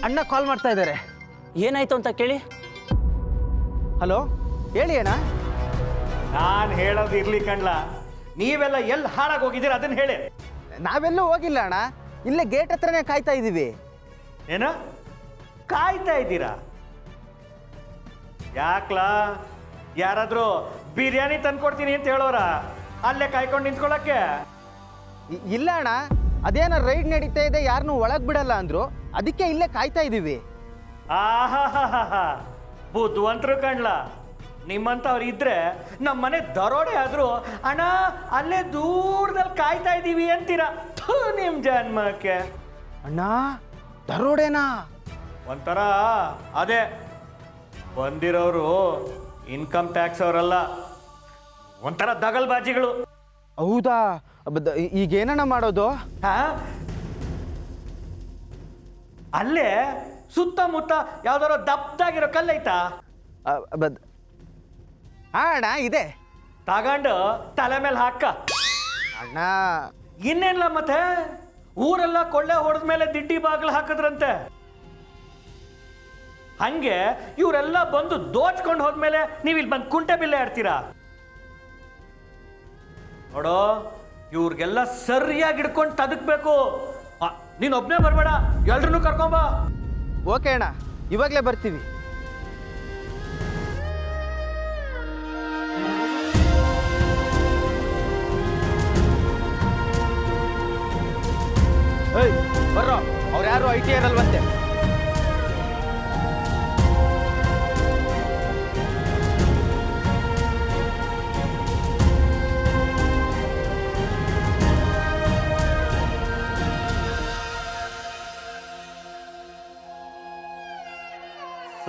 ಅಣ್ಣ ಕಾಲ್ ಮಾಡ್ತಾ ಇದ್ದಾರೆ. ಏನಾಯ್ತು ಅಂತ ಕೇಳಿ. ಹಲೋ, ಹೇಳಿ ಅಣ್ಣ. ನಾನು ಹೇಳೋದು ಇರ್ಲಿ ಕಣ್ಲ, ನೀವೆಲ್ಲ ಎಲ್ಲಿ ಹಾಳಾಗಿ ಹೋಗಿದ್ದೀರ ಅದನ್ನ ಹೇಳಿ. ನಾವೆಲ್ಲೂ ಹೋಗಿಲ್ಲ ಅಣ್ಣ, ಇಲ್ಲೇ ಗೇಟ್ ಹತ್ರನೇ ಕಾಯ್ತಾ ಇದ್ದೀವಿ. ಏನ ಕಾಯ್ತಾ ಇದ್ದೀರಾ? ಯಾಕ್ಲಾ, ಯಾರಾದ್ರೂ ಬಿರಿಯಾನಿ ತಂದ್ಕೊಡ್ತೀನಿ ಅಂತ ಹೇಳೋರ ಅಲ್ಲೇ ಕಾಯ್ಕೊಂಡು ನಿಂತ್ಕೊಳ್ಳಕ್ಕೆ? ಇಲ್ಲ ಅಣ್ಣ, ಅದೇನೋ ರೈಡ್ ನಡೀತಾ ಇದೆ, ಯಾರನ್ನೂ ಒಳಗೆ ಬಿಡಲ್ಲ ಅಂದ್ರು, ಅದಕ್ಕೆ ಇಲ್ಲೇ ಕಾಯ್ತಾ ಇದ್ದೀವಿ. ಆಹಾ, ಬುದ್ಧಿವಂತರು ಕಣ್ಲ. ನಿಮ್ಮಂಥವ್ರು ಇದ್ರೆ ನಮ್ಮ ಮನೆ ದರೋಡೆ ಆದ್ರೂ ಅಣ್ಣ ಅಲ್ಲೇ ದೂರದಲ್ಲಿ ಕಾಯ್ತಾ ಇದ್ದೀವಿ ಅಂತೀರ. ನಿಮ್ಮ ಜನ್ಮಕ್ಕೆ ಅಣ್ಣ, ದರೋಡೆನಾ? ಒಂಥರ ಅದೇ, ಬಂದಿರೋರು ಇನ್ಕಮ್ ಟ್ಯಾಕ್ಸ್ ಅವರಲ್ಲ, ಒಂಥರ ದಗಲ್ಬಾಜಿಗಳು. ಹೌದಾ? ಈಗೇನಣ್ಣ ಮಾಡೋದು? ಹಾ, ಅಲ್ಲೇ ಸುತ್ತಮುತ್ತ ಯಾವ್ದಾರೋ ದಪ್ಪದಾಗಿರೋ ಕಲ್ಲೈತಾ? ಹಾ ಅಣ್ಣ, ಇದೆ. ತಗೊಂಡು ತಲೆ ಮೇಲೆ ಹಾಕ ಅಣ್ಣ. ಇನ್ನೇನ್ಲ ಮತ್ತೆ, ಊರೆಲ್ಲ ಕೊಳ್ಳೆ ಹೊಡೆದ ಮೇಲೆ ದಿಡ್ಡಿ ಬಾಗಿಲು ಹಾಕಿದ್ರಂತೆ. ಹಂಗೆ ಇವರೆಲ್ಲ ಬಂದು ದೋಚ್ಕೊಂಡು ಹೋದ್ಮೇಲೆ ನೀವು ಇಲ್ಲಿ ಬಂದು ಕುಂಟೆ ಬಿಲ್ಲೆ ಆಡ್ತೀರಾ? ನೋಡೋ, ಇವ್ರಿಗೆಲ್ಲ ಸರಿಯಾಗಿ ಹಿಡ್ಕೊಂಡು ತದಕ್ಬೇಕು. ನೀನು ಒಬ್ಬನೇ ಬರಬೇಡ, ಎಲ್ರನ್ನೂ ಕರ್ಕೊಂಬ. ಓಕೆ ಅಣ್ಣ, ಇವಾಗಲೇ ಬರ್ತೀವಿ. ಏಯ್ ಬರ್ರೋ, ಅವ್ರು ಯಾರು IT ಅಲ್ವಂತೆ.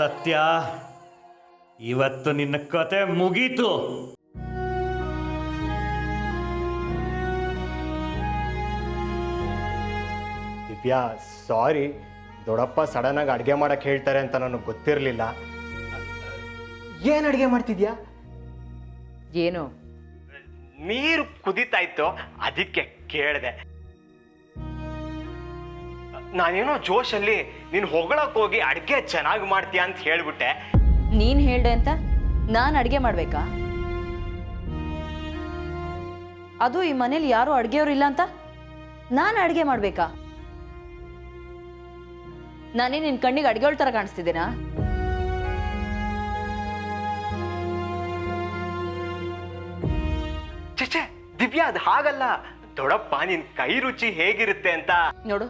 ಸತ್ಯ, ಇವತ್ತು ನಿನ್ನ ಕತೆ ಮುಗೀತು. ದಿವ್ಯಾ, ಸಾರಿ, ದೊಡ್ಡಪ್ಪ ಸಡನ್ನಾಗಿ ಅಡುಗೆ ಮಾಡಕ್ಕೆ ಹೇಳ್ತಾರೆ ಅಂತ ನನಗೆ ಗೊತ್ತಿರಲಿಲ್ಲ. ಏನು ಅಡುಗೆ ಮಾಡ್ತಿದ್ಯಾ? ಏನು? ನೀರು ಕುದೀತಾ ಇತ್ತು, ಅದಕ್ಕೆ ಕೇಳಿದೆ. ನಾನೇನೋ ಜೋಶಲ್ಲಿ ನೀನು ಹೊಗಳಕ್ಕೆ ಹೋಗಿ ಅಡುಗೆ ಚೆನ್ನಾಗಿ ಮಾಡ್ತೀಯ ಅಂತ ಹೇಳ್ಬಿಟ್ಟೆ. ನೀನ್ ಹೇಳ್ದೆ ಅಂತ ನಾನು ಅಡುಗೆ ಮಾಡ್ಬೇಕಾ? ಅದು ಈ ಮನೇಲಿ ಯಾರು ಅಡುಗೆಯವ್ರು ಇಲ್ಲ ಅಂತ ನಾನು ಅಡುಗೆ ಮಾಡ್ಬೇಕಾ? ನಾನೇ ನಿನ್ ಕಣ್ಣಿಗೆ ಅಡುಗೆಯವ್ರ ಥರ ಕಾಣಿಸ್ತಿದ್ದೀನಾ? ಚೇಚೆ ದಿವ್ಯಾ, ಅದು ಹಾಗಲ್ಲ. ದೊಡ್ಡಪ್ಪ ನಿನ್ ಕೈ ರುಚಿ ಹೇಗಿರುತ್ತೆ ಅಂತ. ನೋಡು,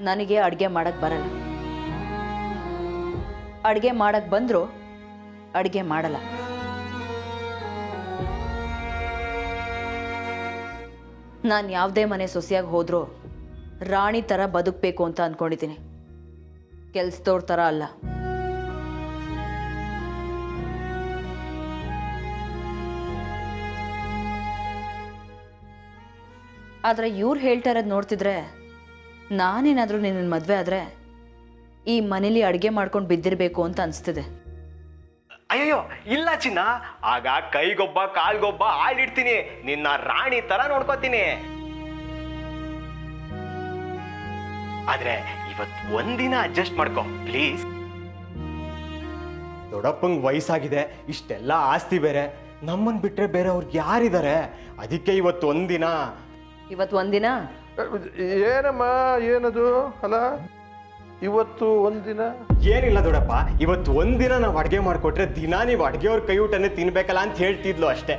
ನನಗೆ ಅಡುಗೆ ಮಾಡಕ್ ಬರಲ್ಲ. ಅಡುಗೆ ಮಾಡಕ್ ಬಂದ್ರು ಅಡುಗೆ ಮಾಡಲ್ಲ. ನಾನು ಯಾವುದೇ ಮನೆ ಸೊಸೆಯಾಗಿ ಹೋದ್ರೂ ರಾಣಿ ಥರ ಬದುಕಬೇಕು ಅಂತ ಅಂದ್ಕೊಂಡಿದ್ದೀನಿ, ಕೆಲ್ಸದವ್ರ ಥರ ಅಲ್ಲ. ಆದರೆ ಇವ್ರು ಹೇಳ್ತಾ ಇರೋದು ನೋಡ್ತಿದ್ರೆ ನಾನೇನಾದರೂ ನಿನ್ನ ಮದುವೆ ಆದರೆ ಈ ಮನೇಲಿ ಅಡುಗೆ ಮಾಡ್ಕೊಂಡು ಬಿದ್ದಿರಬೇಕು ಅಂತ ಅನಿಸ್ತಿದೆ. ಅಯ್ಯೋ ಇಲ್ಲ ಚಿನ್ನ, ಆಗ ಕೈಗೊಬ್ಬ ಕಾಲ್ಗೊಬ್ಬ ಆಳಿಡ್ತೀನಿ, ನಿನ್ನ ರಾಣಿ ತರ ನೋಡ್ಕೋತೀನಿ. ಆದ್ರೆ ಇವತ್ತು ಒಂದಿನ ಅಡ್ಜಸ್ಟ್ ಮಾಡ್ಕೊ ಪ್ಲೀಸ್. ದೊಡ್ಡಪ್ಪಂಗ್ ವಯಸ್ಸಾಗಿದೆ, ಇಷ್ಟೆಲ್ಲ ಆಸ್ತಿ ಬೇರೆ, ನಮ್ಮನ್ ಬಿಟ್ರೆ ಬೇರೆ ಅವ್ರಿಗೆ ಯಾರಿದ್ದಾರೆ? ಅದಕ್ಕೆ ಇವತ್ತು ಒಂದಿನ. ಇವತ್ತು ಒಂದಿನ ಏನಮ್ಮ, ಏನದು ಅಲ್ಲ? ಇವತ್ತು ಒಂದಿನ ಏನಿಲ್ಲ ದೊಡ್ಡಪ್ಪ, ಇವತ್ತು ಒಂದಿನ ನಾವು ಅಡ್ಗೆ ಮಾಡ್ಕೊಟ್ರೆ ದಿನ ನೀವು ಅಡ್ಗೆಯವ್ರ ಕೈ ಊಟನೇ ತಿನ್ಬೇಕಲ್ಲ ಅಂತ ಹೇಳ್ತಿದ್ಲು ಅಷ್ಟೇ.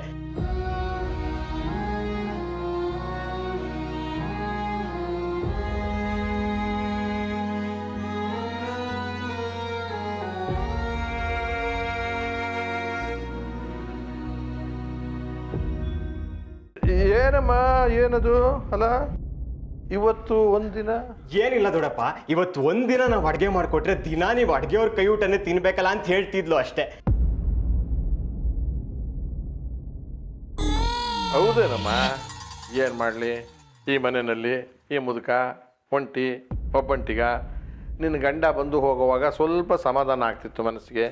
ಏನಮ್ಮ, ಏನದು ಅಲ್ಲ? ಇವತ್ತು ಒಂದಿನ ಏನಿಲ್ಲ ದೊಡ್ಡಪ್ಪ, ಇವತ್ತು ಒಂದಿನ ನಾವು ಅಡ್ಗೆ ಮಾಡ್ಕೊಟ್ರೆ ದಿನ ನೀವು ಅಡ್ಗೆಯವ್ರ ಕೈ ಊಟನೇ ತಿನ್ಬೇಕಲ್ಲ ಅಂತ ಹೇಳ್ತಿದ್ಲು ಅಷ್ಟೇ. ಹೌದೇನಮ್ಮ, ಏನು ಮಾಡಲಿ? ಈ ಮನೆಯಲ್ಲಿ ಈ ಮುದುಕ ಒಂಟಿ ಒಬ್ಬಂಟಿಗ ನಿನ್ನ ಗಂಡ ಬಂದು ಹೋಗುವಾಗ ಸ್ವಲ್ಪ ಸಮಾಧಾನ ಆಗ್ತಿತ್ತು ಮನಸ್ಸಿಗೆ.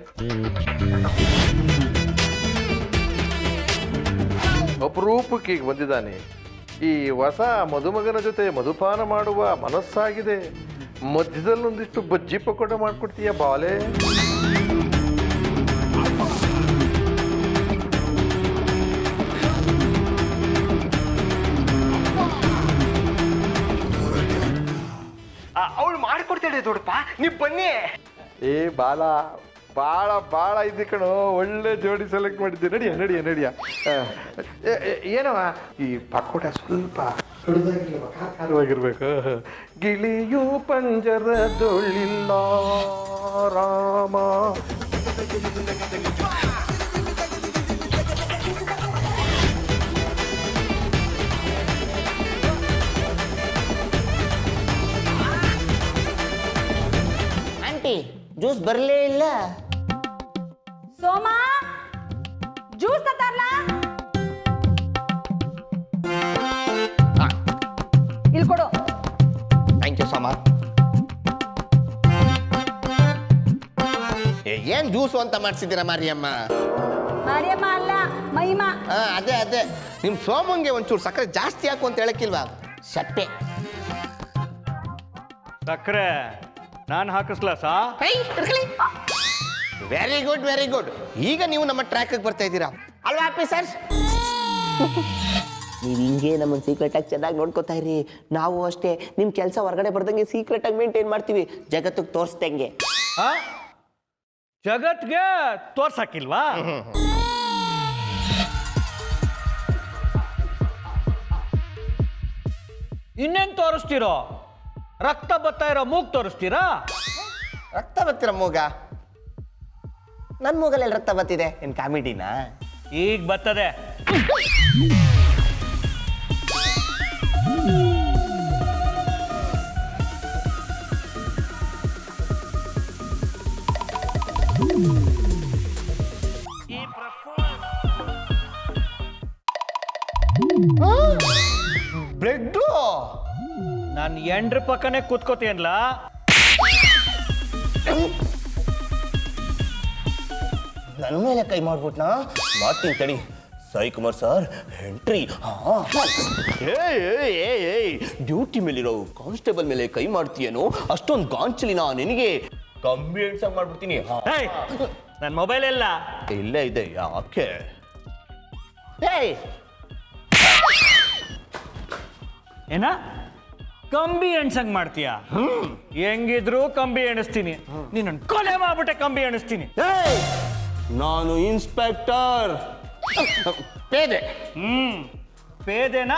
ಅಪರೂಪಕ್ಕೆ ಈಗ ಬಂದಿದ್ದಾನೆ, ಈ ಹೊಸ ಮದುಮಗನ ಜೊತೆ ಮಧುಪಾನ ಮಾಡುವ ಮನಸ್ಸಾಗಿದೆ. ಮಧ್ಯದಲ್ಲಿ ಒಂದಿಷ್ಟು ಬಜ್ಜಿ ಪಕೋಡ ಮಾಡ್ಕೊಡ್ತೀಯ ಬಾಲೆ? ಅವಳು ಮಾಡ್ಕೊಡ್ತಾಳೆ ದೊಡ್ಡಪ್ಪ, ನೀವು ಬನ್ನಿ. ಏ ಬಾಲ, ಭಾಳ ಭಾಳ ಇದ್ದಿ ಕಣೋ, ಒಳ್ಳೆ ಜೋಡಿ ಸೆಲೆಕ್ಟ್ ಮಾಡಿದ್ದೆ. ನಡಿಯ. ಏನವ ಈ ಪಕೋಡ ಸ್ವಲ್ಪ ಖಾರವಾಗಿರ್ಬೇಕು. ಗಿಳಿಯು ಪಂಜರದೊಳ್ಳಿಲ್ಲ ರಾಮ. ಆಂಟಿ ಜ್ಯೂಸ್ ಬರಲೇ ಇಲ್ಲ. ಸೋಮಾ ಜ್ಯೂಸ್ ತರ್ಲಾ? ಇಲ್ಲಿ ಕೊಡು. ಥ್ಯಾಂಕ್ ಯು ಸೋಮ. ಏನ್ ಜ್ಯೂಸು ಅಂತ ಮಾಡಿಸಿದ್ದೀರಾ ಮಾರಿಯಮ್ಮ? ಮಾರಿಯಮ್ಮ ಅಲ್ಲ, ಮಹಿಮಾ. ಅದೇ ನಿಮ್ ಸೋಮಂಗೆ ಒಂಚೂರು ಸಕ್ಕರೆ ಜಾಸ್ತಿ ಹಾಕು ಅಂತ ಹೇಳಕ್ಕಿಲ್ವಾ? ಸಟ್ಟೆ. ಸಕ್ಕರೆ ನಾನು ಹಾಕಿಸ್ಲಾ ಸಾ? Very good. ಈಗ ನೀವು ನಮ್ಮ ಟ್ರ್ಯಾಕ್ ಬರ್ತಾ ಇದ್ದೀರಾ ಅಲ್ವಾ ಆಫೀಸರ್ಸ್? ನೀವು ಹಿಂಗೆ ನಮ್ಮನ್ನು ಸೀಕ್ರೆಟ್ ಆಗಿ ಚೆನ್ನಾಗಿ ನೋಡ್ಕೋತಾ ಇರಿ. ನಾವು ಅಷ್ಟೇ ನಿಮ್ಮ ಕೆಲಸ ಹೊರಗಡೆ ಬರ್ದಂಗೆ ಸೀಕ್ರೆಟ್ ಆಗಿ ಮೇಂಟೈನ್ ಮಾಡ್ತೀವಿ, ಜಗತ್ತಿಗೆ ತೋರಿಸ್ದಂಗೆ. ಜಗತ್ಗೆ ತೋರ್ಸಕ್ಕಿಲ್ವಾ? ಇನ್ನೇನ್ ತೋರಿಸ್ತೀರೋ? ರಕ್ತ ಬರ್ತಾ ಇರೋ ಮೂಗ್ ತೋರಿಸ್ತೀರಾ? ರಕ್ತ ಬರ್ತಿರ ಮೂಗ? ನನ್ನ ಮೂಗಲ್ಲಿ ರಕ್ತ ಬರ್ತಿದೆ, ಏನ್ ಕಾಮಿಡಿನಾ? ಈಗ ಬರ್ತದೆ. ಬ್ರೆಡ್ಡು ನಾನು ಎಂಡ್ರ ಪಕ್ಕನೆ ಕೂತ್ಕೋತೀಯನ್ಲ. ನನ್ನ ಮೇಲೆ ಕೈ ಮಾಡ್ಬಿಟ್ನಾ? ಮಾಡ್ತೀನಿ ತಡಿ. Sai Kumar sir entry. Duty ಮೇಲಿರೋ ಕಾನ್ಸ್ಟೇಬಲ್ ಮೇಲೆ ಕೈ ಮಾಡ್ತೀಯೇನೋ, ಅಷ್ಟೊಂದು ಗಾಂಚಲಿನ ನಿನಗೆ ಕಮ್ಮಿ ಎಣ್ಸಂಗ್ ಮಾಡ್ಬಿಡ್ತೀನಿ. ನನ್ನ ಮೊಬೈಲ್ ಎಲ್ಲ ಇಲ್ಲೇ ಇದೆ, ಯಾಕೆ? ಏನ ಕಂಬಿ ಎಣ್ಸಂಗ್ ಮಾಡ್ತೀಯ? ಹೆಂಗಿದ್ರು ಕಂಬಿ ಎಣಿಸ್ತೀನಿ. ನೀನು ಕೊಲೆ ಮಾಡ್ಬಿಟ್ಟೆ ಕಂಬಿ ಎಣಿಸ್ತೀನಿ. ನಾನು ಇನ್ಸ್ಪೆಕ್ಟರ್ ಪೇದೆ. ಪೇದೆನಾ?